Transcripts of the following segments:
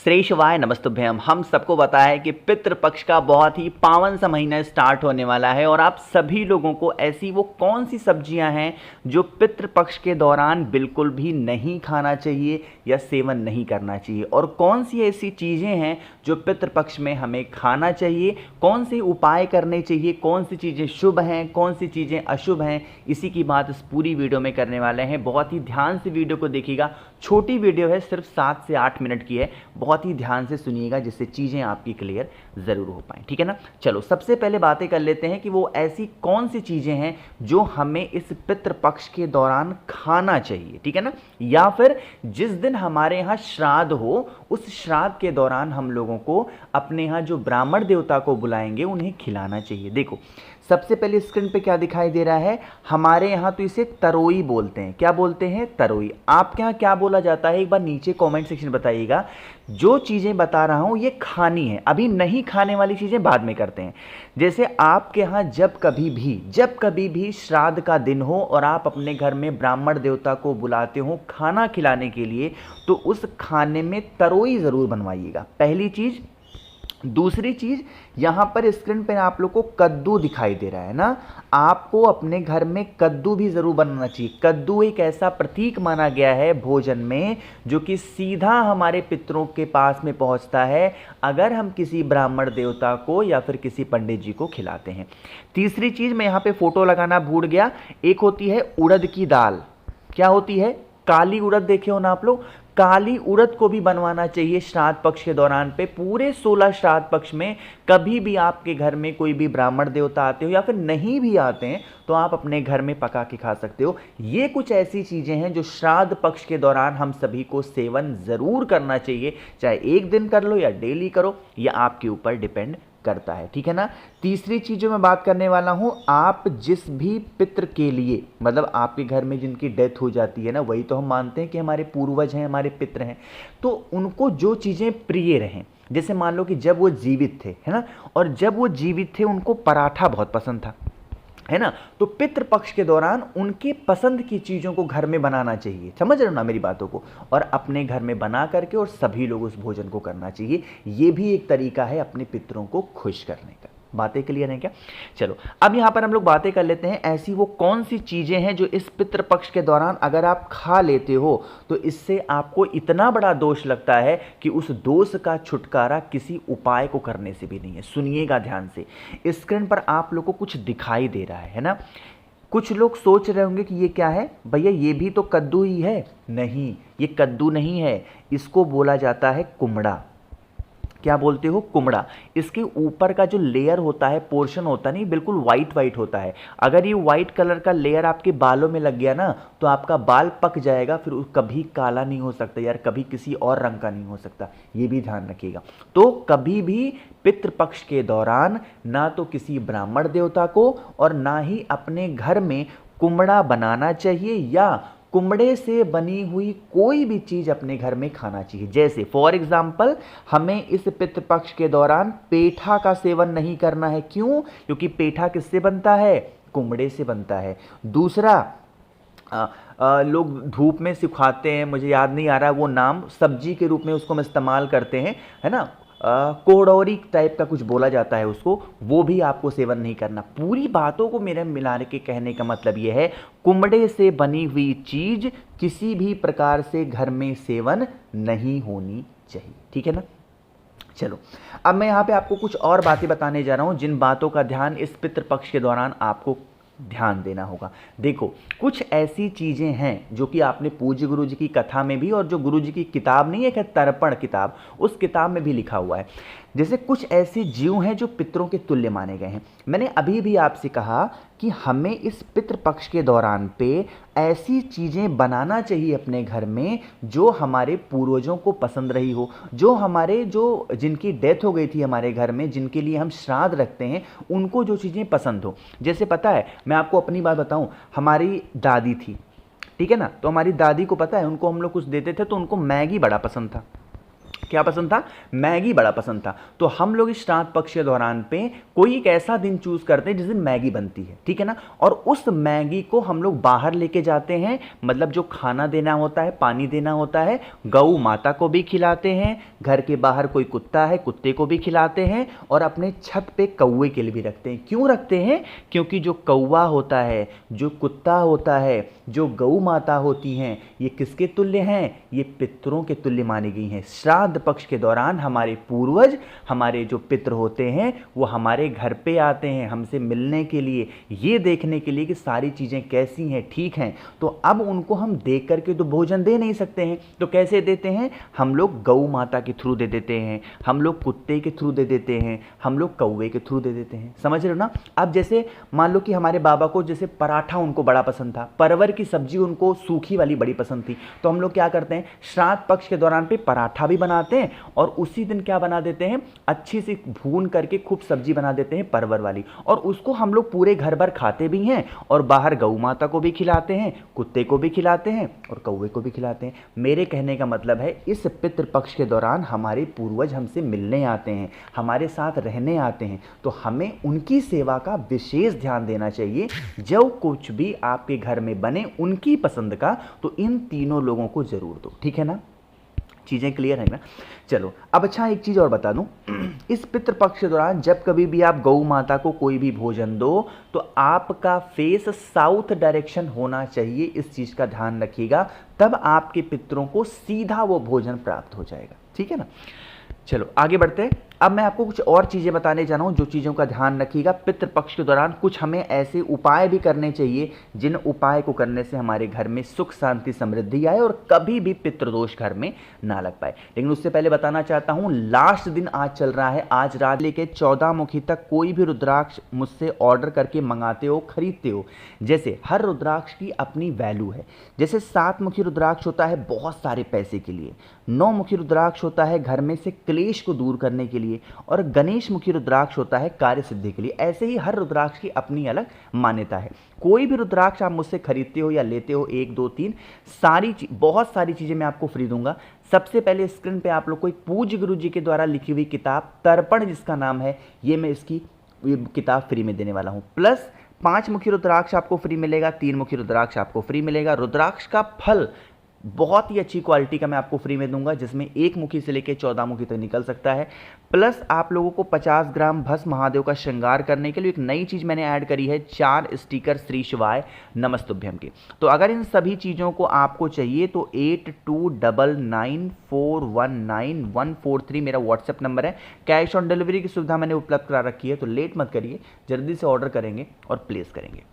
श्रेष्ठवाय नमस्तुभ्यम। हम सबको पता है कि पितृपक्ष का बहुत ही पावन सा महीना स्टार्ट होने वाला है और आप सभी लोगों को ऐसी वो कौन सी सब्जियां हैं जो पितृपक्ष के दौरान बिल्कुल भी नहीं खाना चाहिए या सेवन नहीं करना चाहिए, और कौन सी ऐसी चीज़ें हैं जो पितृपक्ष में हमें खाना चाहिए, कौन से उपाय करने चाहिए, कौन सी चीज़ें शुभ हैं, कौन सी चीज़ें अशुभ हैं। इसी की बात इस पूरी वीडियो में करने वाले हैं। बहुत ही ध्यान से वीडियो को देखिएगा। छोटी वीडियो है, सिर्फ 7 से 8 मिनट की है। बहुत ही ध्यान से सुनिएगा जिससे चीज़ें आपकी क्लियर ज़रूर हो पाएँ, ठीक है ना। चलो सबसे पहले बातें कर लेते हैं कि वो ऐसी कौन सी चीज़ें हैं जो हमें इस पितृपक्ष के दौरान खाना चाहिए, ठीक है ना, या फिर जिस दिन हमारे यहाँ श्राद्ध हो उस श्राद्ध के दौरान हम लोगों को अपने यहाँ जो ब्राह्मण देवता को बुलाएंगे उन्हें खिलाना चाहिए। देखो सबसे पहले स्क्रीन पे क्या दिखाई दे रहा है, हमारे यहाँ तो इसे तरोई बोलते हैं। क्या बोलते हैं? तरोई। आपके यहाँ क्या बोला जाता है? एक बार नीचे कमेंट सेक्शन बताइएगा। जो चीज़ें बता रहा हूँ ये खानी है, अभी नहीं खाने वाली चीज़ें बाद में करते हैं। जैसे आपके यहाँ जब कभी भी श्राद्ध का दिन हो और आप अपने घर में ब्राह्मण देवता को बुलाते हो खाना खिलाने के लिए, तो उस खाने में तरोई ज़रूर बनवाइएगा, पहली चीज़। दूसरी चीज़, यहाँ पर स्क्रीन पर आप लोग को कद्दू दिखाई दे रहा है ना, आपको अपने घर में कद्दू भी ज़रूर बनाना चाहिए। कद्दू एक ऐसा प्रतीक माना गया है भोजन में जो कि सीधा हमारे पितरों के पास में पहुँचता है अगर हम किसी ब्राह्मण देवता को या फिर किसी पंडित जी को खिलाते हैं। तीसरी चीज़, मैं यहाँ पे फ़ोटो लगाना भूल गया, एक होती है उड़द की दाल। क्या होती है? काली उड़द देखे हो ना आप लोग, काली उड़द को भी बनवाना चाहिए श्राद्ध पक्ष के दौरान पे। पूरे 16 श्राद्ध पक्ष में कभी भी आपके घर में कोई भी ब्राह्मण देवता आते हो या फिर नहीं भी आते हैं तो आप अपने घर में पका के खा सकते हो। ये कुछ ऐसी चीज़ें हैं जो श्राद्ध पक्ष के दौरान हम सभी को सेवन ज़रूर करना चाहिए, चाहे एक दिन कर लो या डेली करो, ये आपके ऊपर डिपेंड करता है, ठीक है ना। तीसरी चीज़ जो मैं बात करने वाला हूं, आप जिस भी पितृ के लिए, मतलब आपके घर में जिनकी डेथ हो जाती है ना, वही तो हम मानते हैं कि हमारे पूर्वज हैं, हमारे पितृ हैं, तो उनको जो चीज़ें प्रिय रहें, जैसे मान लो कि जब वो जीवित थे, है ना, और जब वो जीवित थे उनको पराठा बहुत पसंद था, है ना, तो पितृपक्ष के दौरान उनके पसंद की चीज़ों को घर में बनाना चाहिए। समझ रहे हो ना मेरी बातों को, और अपने घर में बना करके और सभी लोग उस भोजन को करना चाहिए। ये भी एक तरीका है अपने पितरों को खुश करने का। बातें क्लियर हैं क्या? चलो अब यहाँ पर हम लोग बातें कर लेते हैं ऐसी वो कौन सी चीज़ें हैं जो इस पितृपक्ष के दौरान अगर आप खा लेते हो तो इससे आपको इतना बड़ा दोष लगता है कि उस दोष का छुटकारा किसी उपाय को करने से भी नहीं है। सुनिएगा ध्यान से। स्क्रीन पर आप लोग को कुछ दिखाई दे रहा है ना। कुछ लोग सोच रहे होंगे कि ये क्या है भैया, ये भी तो कद्दू ही है। नहीं, ये कद्दू नहीं है, इसको बोला जाता है कुमड़ा। क्या बोलते हो? कुमड़ा। इसके ऊपर का जो लेयर होता है, पोर्शन होता नहीं, बिल्कुल वाइट वाइट होता है। अगर ये वाइट कलर का लेयर आपके बालों में लग गया ना तो आपका बाल पक जाएगा, फिर कभी काला नहीं हो सकता यार, कभी किसी और रंग का नहीं हो सकता। ये भी ध्यान रखिएगा। तो कभी भी पितृपक्ष के दौरान ना तो किसी ब्राह्मण देवता को और ना ही अपने घर में कुमड़ा बनाना चाहिए या कुमड़े से बनी हुई कोई भी चीज़ अपने घर में खाना चाहिए। जैसे फॉर एग्जाम्पल, हमें इस पितृपक्ष के दौरान पेठा का सेवन नहीं करना है। क्यों? क्योंकि पेठा किससे बनता है? कुमड़े से बनता है। दूसरा, लोग धूप में सुखाते हैं, मुझे याद नहीं आ रहा वो नाम, सब्जी के रूप में उसको हम इस्तेमाल करते हैं, है ना, कोड़ौरी टाइप का कुछ बोला जाता है उसको, वो भी आपको सेवन नहीं करना। पूरी बातों को मेरे मिलाने के कहने का मतलब ये है, कुमड़े से बनी हुई चीज़ किसी भी प्रकार से घर में सेवन नहीं होनी चाहिए, ठीक है ना। चलो अब मैं यहाँ पे आपको कुछ और बातें बताने जा रहा हूँ जिन बातों का ध्यान इस पितृपक्ष के दौरान आपको ध्यान देना होगा। देखो कुछ ऐसी चीज़ें हैं जो कि आपने पूज्य गुरु जी की कथा में भी, और जो गुरु जी की किताब नहीं है तर्पण किताब, उस किताब में भी लिखा हुआ है। जैसे कुछ ऐसे जीव हैं जो पितरों के तुल्य माने गए हैं। मैंने अभी भी आपसे कहा कि हमें इस पितृपक्ष के दौरान पे ऐसी चीज़ें बनाना चाहिए अपने घर में जो हमारे पूर्वजों को पसंद रही हो, जो हमारे जो जिनकी डेथ हो गई थी हमारे घर में, जिनके लिए हम श्राद्ध रखते हैं, उनको जो चीज़ें पसंद हो। जैसे पता है, मैं आपको अपनी बात बताऊं, हमारी दादी थी, ठीक है ना, तो हमारी दादी को पता है, उनको हम लोग कुछ देते थे तो उनको मैगी बड़ा पसंद था। क्या पसंद था? मैगी बड़ा पसंद था। तो हम लोग इस श्राद्ध पक्ष के दौरान पे कोई एक ऐसा दिन चूज करते हैं जिस दिन मैगी बनती है, ठीक है ना, और उस मैगी को हम लोग बाहर लेके जाते हैं, मतलब जो खाना देना होता है, पानी देना होता है, गौ माता को भी खिलाते हैं, घर के बाहर कोई कुत्ता है कुत्ते को भी खिलाते हैं, और अपने छत पे कौवे के लिए भी रखते हैं। क्यों रखते हैं? क्योंकि जो कौवा होता है, जो कुत्ता होता है, जो गौ माता होती हैं, ये किसके तुल्य हैं? ये पितरों के तुल्य मानी गई हैं। श्राद्ध पक्ष के दौरान हमारे पूर्वज, हमारे जो पितर होते हैं, वो हमारे घर पे आते हैं हमसे मिलने के लिए, ये देखने के लिए कि सारी चीज़ें कैसी हैं, ठीक हैं। तो अब उनको हम देख करके तो भोजन दे नहीं सकते हैं, तो कैसे देते हैं? हम लोग गौ माता के थ्रू दे देते हैं, हम लोग कुत्ते के थ्रू दे देते हैं, हम लोग कौवे के थ्रू दे देते हैं। समझ रहे हो ना? अब जैसे मान लो कि हमारे बाबा को जैसे पराठा उनको बड़ा पसंद था, परवर की सब्जी उनको सूखी वाली बड़ी पसंद थी, तो हम लोग क्या करते हैं, श्राद्ध पक्ष के दौरान पे पराठा भी बनाते हैं, और उसी दिन क्या बना देते हैं, अच्छी सी भून करके खूब सब्जी बना देते हैं परवर वाली, और उसको हम लोग पूरे घर भर खाते भी हैं, और बाहर गौ माता को भी खिलाते हैं, कुत्ते को भी खिलाते हैं, और कौवे को भी खिलाते हैं। मेरे कहने का मतलब है, इस पितृ पक्ष के दौरान हमारे पूर्वज हमसे मिलने आते हैं, हमारे साथ रहने आते हैं, तो हमें उनकी सेवा का विशेष ध्यान देना चाहिए। जो कुछ भी आपके घर में बने उनकी पसंद का, तो इन तीनों लोगों को जरूर दो, ठीक है ना? चीज़ें क्लियर है ना? चलो अब अच्छा एक चीज़ और बता दूं, इस पितृपक्ष के दौरान जब कभी भी आप गौ माता को कोई भी भोजन दो, तो आपका फेस साउथ डायरेक्शन होना चाहिए। इस चीज़ का ध्यान रखिएगा, तब आपके पितरों को सीधा वो भोजन प्राप्त हो जाएगा, ठीक है ना? चलो आगे बढ़ते हैं। अब मैं आपको कुछ और चीज़ें बताने जा रहा हूँ जो चीज़ों का ध्यान रखिएगा। पितृपक्ष के दौरान कुछ हमें ऐसे उपाय भी करने चाहिए जिन उपाय को करने से हमारे घर में सुख शांति समृद्धि आए और कभी भी पितृदोष घर में ना लग पाए। लेकिन उससे पहले बताना चाहता हूँ, लास्ट दिन आज चल रहा है, आज रात लेके 14 मुखी तक कोई भी रुद्राक्ष मुझसे ऑर्डर करके मंगाते हो, खरीदते हो, जैसे हर रुद्राक्ष की अपनी वैल्यू है। जैसे 7 मुखी रुद्राक्ष होता है बहुत सारे पैसे के लिए, 9 मुखी रुद्राक्ष होता है घर में से क्लेश को दूर करने के लिए, और गणेश मुखी रुद्राक्ष होता है कार्य सिद्धि के लिए। ऐसे ही हर रुद्राक्ष की अपनी अलग मान्यता है। कोई भी रुद्राक्ष आप मुझसे खरीदते हो या लेते हो, 1 2 3 बहुत सारी चीजें मैं आपको फ्री दूंगा। सबसे पहले स्क्रीन पे आप लोग को एक पूज्य गुरु जी के द्वारा लिखी हुई किताब तर्पण जिसका नाम है, ये मैं इसकी किताब फ्री में देने वाला हूं। प्लस 5 मुखी रुद्राक्ष आपको फ्री मिलेगा, 3 मुखी रुद्राक्ष आपको फ्री मिलेगा। रुद्राक्ष का फल बहुत ही अच्छी क्वालिटी का मैं आपको फ्री में दूंगा, जिसमें 1 मुखी से लेकर 14 मुखी तक निकल सकता है। प्लस आप लोगों को 50 ग्राम भस्म महादेव का श्रृंगार करने के लिए एक नई चीज़ मैंने ऐड करी है, 4 स्टिकर श्री शिवाय नमस्तुभ्यम के। तो अगर इन सभी चीज़ों को आपको चाहिए तो 8299419143 मेरा व्हाट्सएप नंबर है। कैश ऑन डिलीवरी की सुविधा मैंने उपलब्ध करा रखी है, तो लेट मत करिए, जल्दी से ऑर्डर करेंगे और प्लेस करेंगे।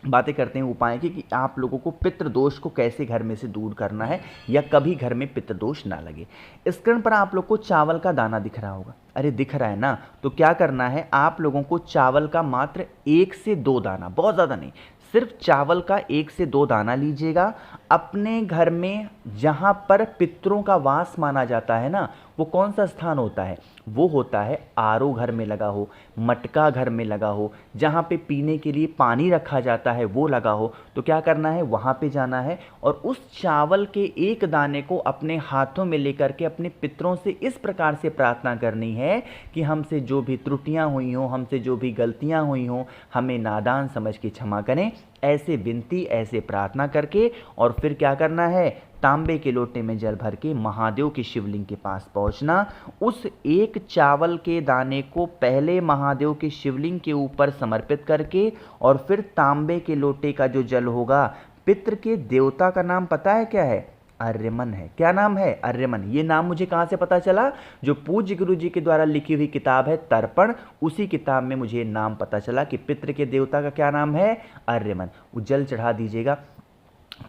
बातें करते हैं उपाय की कि आप लोगों को पितृदोष को कैसे घर में से दूर करना है या कभी घर में पितृदोष ना लगे। स्क्रीन पर आप लोग को चावल का दाना दिख रहा होगा, अरे दिख रहा है ना? तो क्या करना है, आप लोगों को चावल का मात्र 1 से 2 दाना, बहुत ज़्यादा नहीं, सिर्फ चावल का 1 से 2 दाना लीजिएगा। अपने घर में जहाँ पर पितरों का वास माना जाता है ना, वो कौन सा स्थान होता है? वो होता है आरओ घर में लगा हो, मटका घर में लगा हो, जहाँ पे पीने के लिए पानी रखा जाता है वो लगा हो। तो क्या करना है, वहाँ पे जाना है और उस चावल के 1 दाने को अपने हाथों में लेकर के अपने पितरों से इस प्रकार से प्रार्थना करनी है कि हमसे जो भी त्रुटियाँ हुई हों, हमसे जो भी गलतियाँ हुई हों, हमें नादान समझ के क्षमा करें। ऐसे विनती, ऐसे प्रार्थना करके और फिर क्या करना है, तांबे के लोटे में जल भर के महादेव के शिवलिंग के पास पहुंचना। उस 1 चावल के दाने को पहले महादेव के शिवलिंग के ऊपर समर्पित करके और फिर तांबे के लोटे का जो जल होगा, पितृ के देवता का नाम पता है क्या है? आर्यमन है। क्या नाम है? आर्यमन। ये नाम मुझे कहाँ से पता चला? जो पूज्य गुरु जी के द्वारा लिखी हुई किताब है तर्पण, उसी किताब में मुझे नाम पता चला कि पितृ के देवता का क्या नाम है? आर्यमन। वो जल चढ़ा दीजिएगा,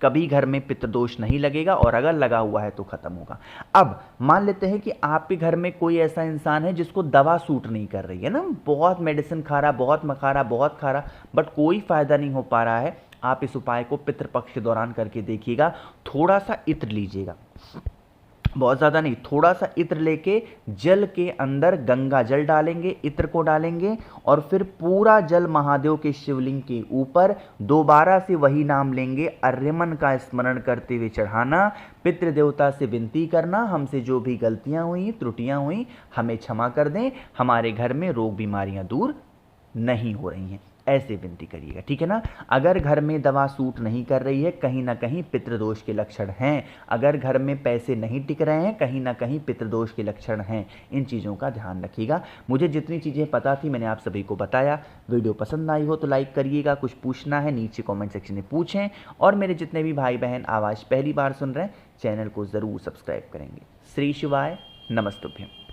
कभी घर में पितृदोष नहीं लगेगा और अगर लगा हुआ है तो खत्म होगा। अब मान लेते हैं कि आपके घर में कोई ऐसा इंसान है जिसको दवा सूट नहीं कर रही है ना, बहुत मेडिसिन खा रहा, बहुत मखा रहा, बहुत खा रहा, बट कोई फायदा नहीं हो पा रहा है। आप इस उपाय को पितृपक्ष के दौरान करके देखिएगा। थोड़ा सा इत्र लीजिएगा, बहुत ज़्यादा नहीं, थोड़ा सा इत्र लेके जल के अंदर गंगा जल डालेंगे, इत्र को डालेंगे और फिर पूरा जल महादेव के शिवलिंग के ऊपर दोबारा से वही नाम लेंगे, अर्यमन का स्मरण करते हुए चढ़ाना, पितृदेवता से विनती करना हमसे जो भी गलतियां हुई त्रुटियां हुई हमें क्षमा कर दें, हमारे घर में रोग बीमारियां दूर नहीं हो रही हैं, ऐसे विनती करिएगा, ठीक है ना। अगर घर में दवा सूट नहीं कर रही है, कहीं ना कहीं पितृदोष के लक्षण हैं। अगर घर में पैसे नहीं टिक रहे हैं, कहीं ना कहीं पितृदोष के लक्षण हैं। इन चीज़ों का ध्यान रखिएगा। मुझे जितनी चीज़ें पता थी मैंने आप सभी को बताया। वीडियो पसंद आई हो तो लाइक करिएगा, कुछ पूछना है नीचे कॉमेंट सेक्शन में पूछें, और मेरे जितने भी भाई बहन आवाज़ पहली बार सुन रहे हैं चैनल को ज़रूर सब्सक्राइब करेंगे। श्री शिवाय, नमस्तुभ्यम।